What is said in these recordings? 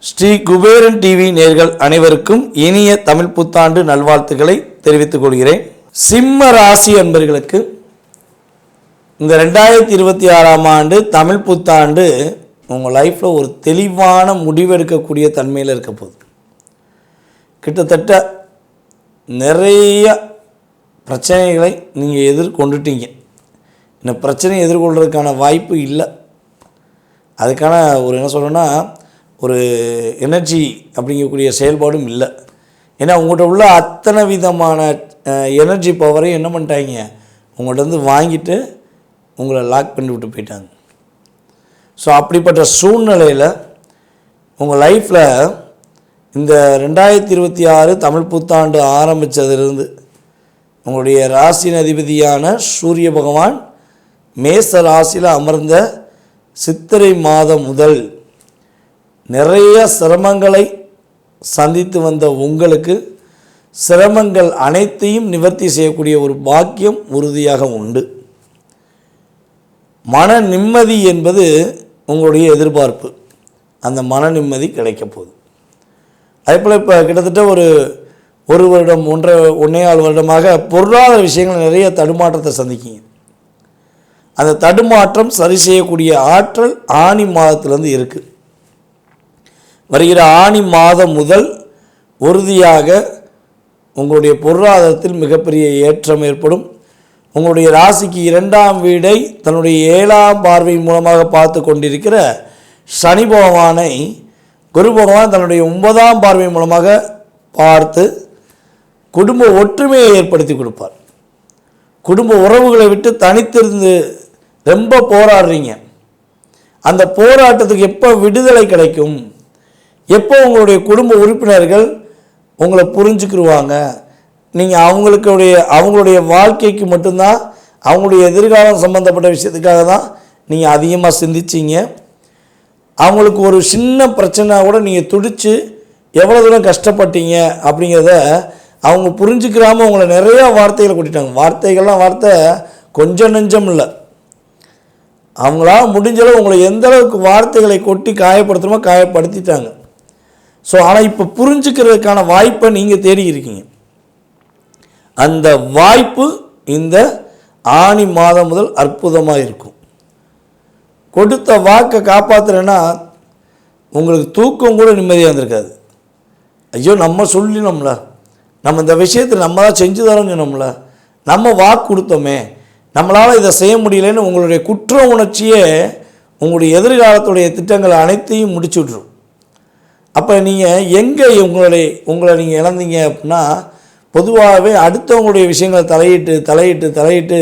Sri Kuberan TV நேயர்கள் அனைவருக்கும் இனிய தமிழ் புத்தாண்டு நல்வாழ்த்துக்களை தெரிவித்துக் கொள்கிறேன். சிம்ம ராசி அன்பர்களுக்கு இந்த 2026ஆம் ஆண்டு தமிழ் புத்தாண்டு உங்கள் லைஃப்பில் ஒரு தெளிவான முடிவெடுக்கக்கூடிய தன்மையில் இருக்க போகுது. கிட்டத்தட்ட நிறைய பிரச்சனைகளை நீங்கள் எதிர்கொண்டுட்டீங்க. இந்த பிரச்சனையை எதிர்கொள்கிறதுக்கான வாய்ப்பு இல்லை. அதுக்கான என்ன சொல்கிறேன்னா ஒரு எனர்ஜி அப்படிங்கக்கூடிய செயல்பாடும் இல்லை. ஏன்னா உங்கள்கிட்ட உள்ள அத்தனை விதமான எனர்ஜி பவரையும் என்ன பண்ணிட்டாங்க, உங்கள்கிட்ட வாங்கிட்டு உங்களை லாக் பண்ணி விட்டு போயிட்டாங்க. ஸோ அப்படிப்பட்ட சூழ்நிலையில் உங்கள் லைஃப்பில் இந்த 2026 தமிழ் புத்தாண்டு ஆரம்பித்ததிலிருந்து உங்களுடைய ராசியின் அதிபதியான சூரிய பகவான் மேச ராசியில் அமர்ந்த சித்திரை மாதம் முதல் நிறைய சிரமங்களை சந்தித்து வந்த உங்களுக்கு சிரமங்கள் அனைத்தையும் நிவர்த்தி செய்யக்கூடிய ஒரு பாக்கியம் உறுதியாக உண்டு. மன நிம்மதி என்பது உங்களுடைய எதிர்பார்ப்பு. அந்த மன நிம்மதி கிடைக்க போகுது. அதேபோல் இப்போ கிட்டத்தட்ட ஒரு வருடம் 1.25 வருடமாக பொருளாதார விஷயங்கள் நிறைய தடுமாற்றத்தை சந்திக்கிங்க. அந்த தடுமாற்றம் சரி செய்யக்கூடிய ஆற்றல் ஆனி மாதத்திலேருந்து இருக்குது. வருகிற ஆனி மாதம் முதல் உறுதியாக உங்களுடைய பொருளாதாரத்தில் மிகப்பெரிய ஏற்றம் ஏற்படும். உங்களுடைய ராசிக்கு 2ஆம் வீடை தன்னுடைய 7ஆம் பார்வை மூலமாக பார்த்து கொண்டிருக்கிற சனி பகவானை குரு பகவான் தன்னுடைய 9ஆம் பார்வை மூலமாக பார்த்து குடும்ப ஒற்றுமையை ஏற்படுத்தி கொடுப்பார். குடும்ப உறவுகளை விட்டு தனித்திருந்து ரொம்ப போராடுறீங்க. அந்த போராட்டத்துக்கு எப்போ விடுதலை கிடைக்கும், எப்போ உங்களுடைய குடும்ப உறுப்பினர்கள் உங்களை புரிஞ்சுக்கிடுவாங்க, நீங்கள் அவங்களுடைய வாழ்க்கைக்கு மட்டும்தான், அவங்களுடைய எதிர்காலம் சம்மந்தப்பட்ட விஷயத்துக்காக தான் நீங்கள் அதிகமாக சிந்திச்சிங்க. அவங்களுக்கு ஒரு சின்ன பிரச்சனை கூட நீங்கள் துடித்து எவ்வளோ தூரம் கஷ்டப்பட்டீங்க அப்படிங்கிறத அவங்க புரிஞ்சுக்கிறாமல் உங்களை நிறையா வார்த்தைகளை கொட்டிட்டாங்க. வார்த்தை கொஞ்சம் நெஞ்சம் இல்லை. அவங்களால முடிஞ்சளவு உங்களை எந்த அளவுக்கு வார்த்தைகளை கொட்டி காயப்படுத்தணுமோ காயப்படுத்திட்டாங்க. ஸோ ஆனால் இப்போ புரிஞ்சுக்கிறதுக்கான வாய்ப்பை நீங்கள் தேடி இருக்கீங்க. அந்த வாய்ப்பு இந்த ஆனி மாதம் முதல் அற்புதமாக இருக்கும். கொடுத்த வாக்கை காப்பாற்றுறேன்னா உங்களுக்கு தூக்கம் கூட நிம்மதியாக இருந்திருக்காது. ஐயோ நம்ம சொல்லினோம்ல, நம்ம இந்த விஷயத்தை நம்ம தான் செஞ்சு தரோம்னு சொன்னோம்ல, நம்ம வாக்கு கொடுத்தோமே, நம்மளால் இதை செய்ய முடியலன்னு உங்களுடைய குற்ற உணர்ச்சியே உங்களுடைய எதிர்காலத்துடைய திட்டங்கள் அனைத்தையும் முடிச்சு விட்ரும். அப்போ நீங்கள் எங்கே உங்களை நீங்கள் இழந்தீங்க அப்படின்னா, பொதுவாகவே அடுத்தவங்களுடைய விஷயங்களை தலையிட்டு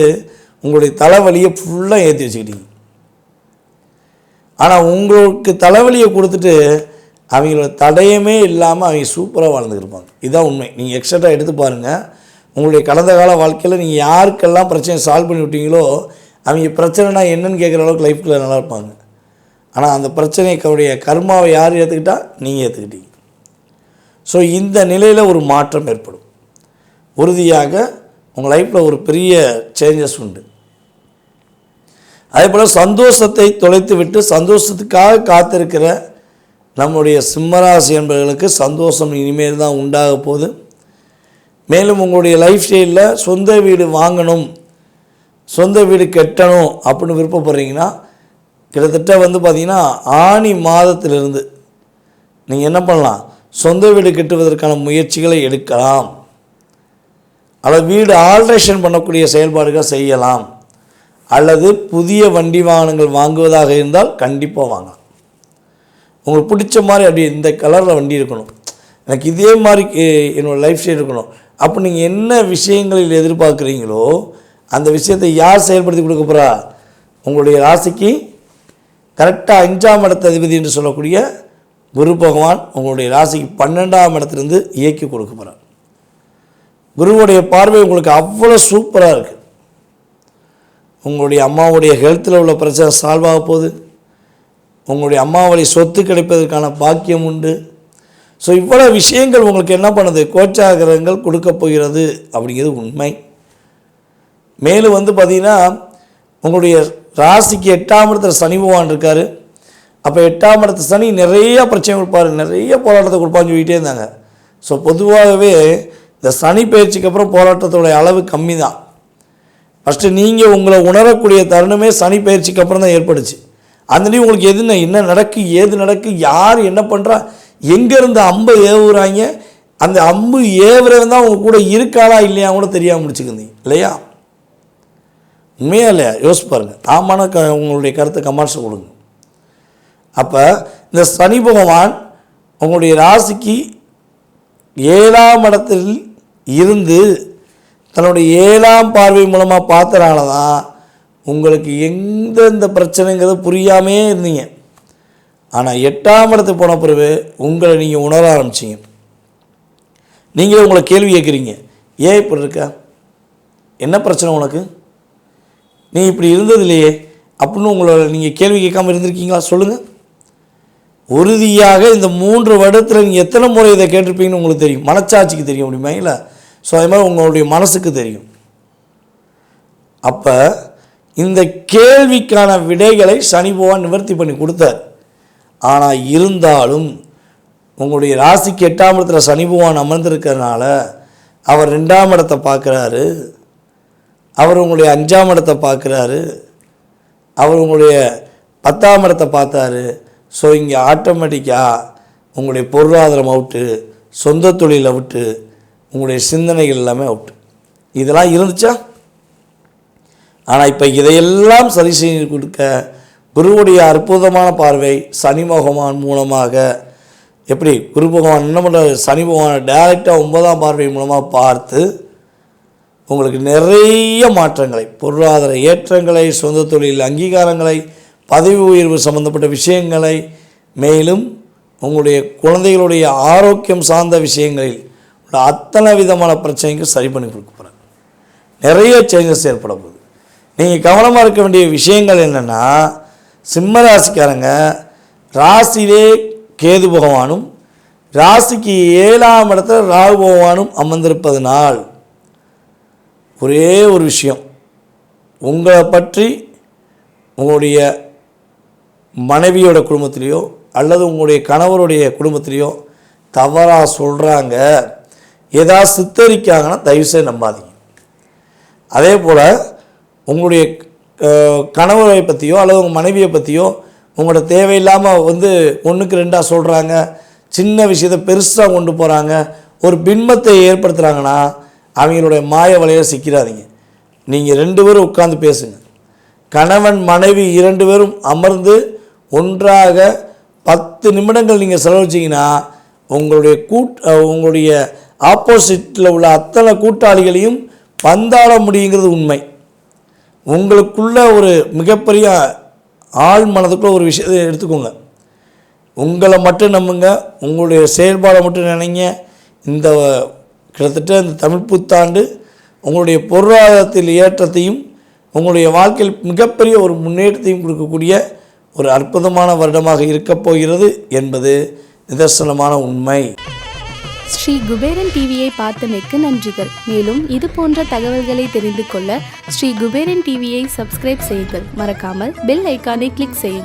உங்களுடைய தலைவலியை ஃபுல்லாக ஏற்றி வச்சுக்கிட்டீங்க. ஆனால் உங்களுக்கு தலைவலியை கொடுத்துட்டு அவங்களோட தடயமே இல்லாமல் அவங்க சூப்பராக வாழ்ந்துருப்பாங்க. இதுதான் உண்மை. நீங்கள் எக்ஸ்ட்ரா எடுத்து பாருங்கள். உங்களுடைய கடந்த கால வாழ்க்கையில் நீங்கள் யாருக்கெல்லாம் பிரச்சனை சால்வ் பண்ணி விட்டீங்களோ அவங்க பிரச்சனைனா என்னன்னு கேட்குற அளவுக்கு லைஃப்பில் நல்லா இருப்பாங்க. ஆனால் அந்த பிரச்சனைக்குடைய கர்மாவை யார் ஏற்றுக்கிட்டா, நீங்கள் ஏற்றுக்கிட்டீங்க. ஸோ இந்த நிலையில் ஒரு மாற்றம் ஏற்படும். உறுதியாக உங்கள் லைஃப்பில் ஒரு பெரிய சேஞ்சஸ் உண்டு. அதே போல் சந்தோஷத்தை தொலைத்து விட்டு சந்தோஷத்துக்காக காத்திருக்கிற நம்முடைய சிம்மராசி என்பவர்களுக்கு சந்தோஷம் இனிமேல் தான் உண்டாக போகுது. மேலும் உங்களுடைய லைஃப் ஸ்டைலில் சொந்த வீடு வாங்கணும், சொந்த வீடு கட்டணும் அப்படின்னு விருப்பப்படுறீங்கன்னா கிட்டத்தட்ட பார்த்திங்கன்னா ஆனி மாதத்திலிருந்து நீங்கள் என்ன பண்ணலாம், சொந்த வீடு கட்டுவதற்கான முயற்சிகளை எடுக்கலாம். அல்லது வீடு ஆல்ட்ரேஷன் பண்ணக்கூடிய செயல்பாடுகள் செய்யலாம். அல்லது புதிய வண்டி வாகனங்கள் வாங்குவதாக இருந்தால் கண்டிப்பாக வாங்கலாம். உங்களுக்கு பிடிச்ச மாதிரி அப்படி இந்த கலரில் வண்டி இருக்கணும், எனக்கு இதே மாதிரி என்னோடய லைஃப் ஸ்டைல் இருக்கணும், அப்போ நீங்கள் என்ன விஷயங்களில் எதிர்பார்க்குறீங்களோ அந்த விஷயத்தை யார் செயல்படுத்தி கொடுக்க போகிறா, உங்களுடைய ராசிக்கு கரெக்டாக 5ஆம் இடத்த அதிபதி என்று சொல்லக்கூடிய குரு பகவான் உங்களுடைய ராசிக்கு 12ஆம் இடத்துலேருந்து இயக்கி கொடுக்க போகிறார். குருவுடைய பார்வை உங்களுக்கு அவ்வளோ சூப்பராக இருக்குது. உங்களுடைய அம்மாவுடைய ஹெல்த்தில் உள்ள பிரச்சனை சால்வ் ஆக போகுது. உங்களுடைய அம்மாவுடைய சொத்து கிடைப்பதற்கான பாக்கியம் உண்டு. ஸோ இவ்வளோ விஷயங்கள் உங்களுக்கு என்ன பண்ணுது, கோச்சாகிரகங்கள் கொடுக்க போகிறது அப்படிங்கிறது உண்மை. மேலும் பார்த்திங்கன்னா உங்களுடைய ராசிக்கு 8ஆம் இடத்துல சனி பகவான் இருக்கார். அப்போ 8ஆம் இடத்து சனி நிறைய பிரச்சனை கொடுப்பார், நிறைய போராட்டத்தை கொடுப்பான்னு சொல்லிகிட்டே இருந்தாங்க. ஸோ பொதுவாகவே இந்த சனி பயிற்சிக்கு அப்புறம் போராட்டத்தோடைய அளவு கம்மி தான். ஃபஸ்ட்டு நீங்கள் உங்களை உணரக்கூடிய தருணமே சனி பயிற்சிக்கு அப்புறம் தான் ஏற்படுச்சு. அதுலேயும் உங்களுக்கு என்ன நடக்கு, ஏது நடக்கு, யார் என்ன பண்ணுறா, எங்கேருந்து அம்பை ஏவுறாங்க, அந்த அம்பு ஏவுறவன் தான் உங்கள் கூட இருக்காளா இல்லையா கூட தெரியாமல் முடிச்சுக்கிருந்தீங்க இல்லையா? உண்மையா இல்லையா? யோசிச்சு பாருங்கள். ஆமான உங்களுடைய கருத்தை கமெண்ட்ஸ் கொடுங்க. அப்போ இந்த சனி பகவான் உங்களுடைய ராசிக்கு 7ஆம் இடத்தில் இருந்து தன்னுடைய 7ஆம் பார்வை மூலமாக பார்த்தனால தான் உங்களுக்கு எந்தெந்த பிரச்சனைங்கிறது புரியாமே இருந்தீங்க. ஆனால் 8ஆம் இடத்துக்கு போன பிறகு உங்களை நீங்கள் உணர ஆரம்பிச்சிங்க. நீங்களே உங்களை கேள்வி கேட்குறீங்க, ஏன் இப்படி இருக்க, என்ன பிரச்சனை உனக்கு, நீ இப்படி இருந்தது இல்லையே அப்படின்னு உங்களை நீங்கள் கேள்வி கேட்காமல் இருந்திருக்கீங்களா? சொல்லுங்கள். உறுதியாக இந்த 3 வருடத்தில் நீங்கள் எத்தனை முறை இதை கேட்டிருப்பீங்கன்னு உங்களுக்கு தெரியும். மனச்சாட்சிக்கு தெரியும் அப்படிமா இல்லை? ஸோ அதே மாதிரி உங்களுடைய மனசுக்கு தெரியும். அப்போ இந்த கேள்விக்கான விடைகளை சனி பகவான் நிவர்த்தி பண்ணி கொடுத்தார். ஆனால் இருந்தாலும் உங்களுடைய ராசிக்கு 8ஆம் இடத்துல சனி பகவான் அமர்ந்திருக்கிறதுனால அவர் 2ஆம் இடத்தை பார்க்குறாரு, அவர் உங்களுடைய 5ஆம் இடத்தை பார்க்குறாரு, அவர் உங்களுடைய 10ஆம் இடத்தை பார்த்தாரு. ஸோ இங்கே ஆட்டோமேட்டிக்காக உங்களுடைய பொருளாதாரம் அவுட்டு, சொந்த தொழில் அவுட்டு, உங்களுடைய சிந்தனைகள் எல்லாமே அவுட்டு. இதெல்லாம் இருந்துச்சா? ஆனால் இப்போ இதையெல்லாம் சரி செய்து கொடுக்க குருவுடைய அற்புதமான பார்வை சனி பகவான் மூலமாக, எப்படி குரு பகவான் என்ன பண்ணுறாரு, சனி பகவானை டைரெக்டாக 9ஆம் பார்வை மூலமாக பார்த்து உங்களுக்கு நிறைய மாற்றங்களை, பொருளாதார ஏற்றங்களை, சொந்த தொழில் அங்கீகாரங்களை, பதவி உயர்வு சம்பந்தப்பட்ட விஷயங்களை, மேலும் உங்களுடைய குழந்தைகளுடைய ஆரோக்கியம் சார்ந்த விஷயங்களில் உள்ள அத்தனை விதமான பிரச்சனைக்கு சரி பண்ணி கொடுக்க போகிறாங்க. நிறைய சேஞ்சஸ் ஏற்பட போகுது. நீங்கள் கவனமாக இருக்க வேண்டிய விஷயங்கள் என்னென்னா, சிம்ம ராசிக்காரங்க ராசியிலே கேது பகவானும் ராசிக்கு 7ஆம் இடத்துல ராகு பகவானும் அமர்ந்திருப்பதனால் ஒரே ஒரு விஷயம், உங்களை பற்றி உங்களுடைய மனைவியோட குடும்பத்திலேயோ அல்லது உங்களுடைய கணவருடைய குடும்பத்திலேயோ தவறாக சொல்கிறாங்க, ஏதாவது சித்தரிக்காங்கன்னா தயவுசெய்து நம்பாதீங்க. அதே போல் உங்களுடைய கணவரை பற்றியோ அல்லது உங்கள் மனைவியை பற்றியோ உங்களோட தேவையில்லாமல் 1க்கு 2 சொல்கிறாங்க, சின்ன விஷயத்தை பெருசாக கொண்டு போகிறாங்க, ஒரு பின்பத்தை ஏற்படுத்துகிறாங்கன்னா அவங்களுடைய மாய வலையில் சிக்கிறாதீங்க. நீங்கள் 2 பேரும் உட்கார்ந்து பேசுங்க. கணவன் மனைவி 2 பேரும் அமர்ந்து ஒன்றாக 10 நிமிடங்கள் நீங்கள் செலவழிச்சிங்கன்னா உங்களுடைய ஆப்போசிட்டில் உள்ள அத்தனை கூட்டாளிகளையும் பந்தாட முடியுங்கிறது உண்மை. உங்களுக்குள்ள ஒரு மிகப்பெரிய ஆள் மனதுக்குள்ள ஒரு விஷயத்தை எடுத்துக்கோங்க. உங்களை மட்டும் நம்புங்க, உங்களுடைய செயல்பாடை மட்டும் நினைங்க. இந்த கிட்டத்தட்ட இந்த தமிழ் புத்தாண்டு உங்களுடைய பொருளாதாரத்தில் ஏற்றத்தையும் உங்களுடைய வாழ்க்கையில் மிகப்பெரிய ஒரு முன்னேற்றத்தையும் கொடுக்கக்கூடிய ஒரு அற்புதமான வருடமாக இருக்கப் போகிறது என்பது நிதர்சனமான உண்மை. ஸ்ரீ குபேரன் டிவியை பார்த்தமைக்கு நன்றிகள். மேலும் இது போன்ற தகவல்களை தெரிந்து கொள்ள ஸ்ரீ குபேரன் டிவியை சப்ஸ்கிரைப் செய்யுங்கள். மறக்காமல் பெல் ஐக்கானை கிளிக் செய்யுங்கள்.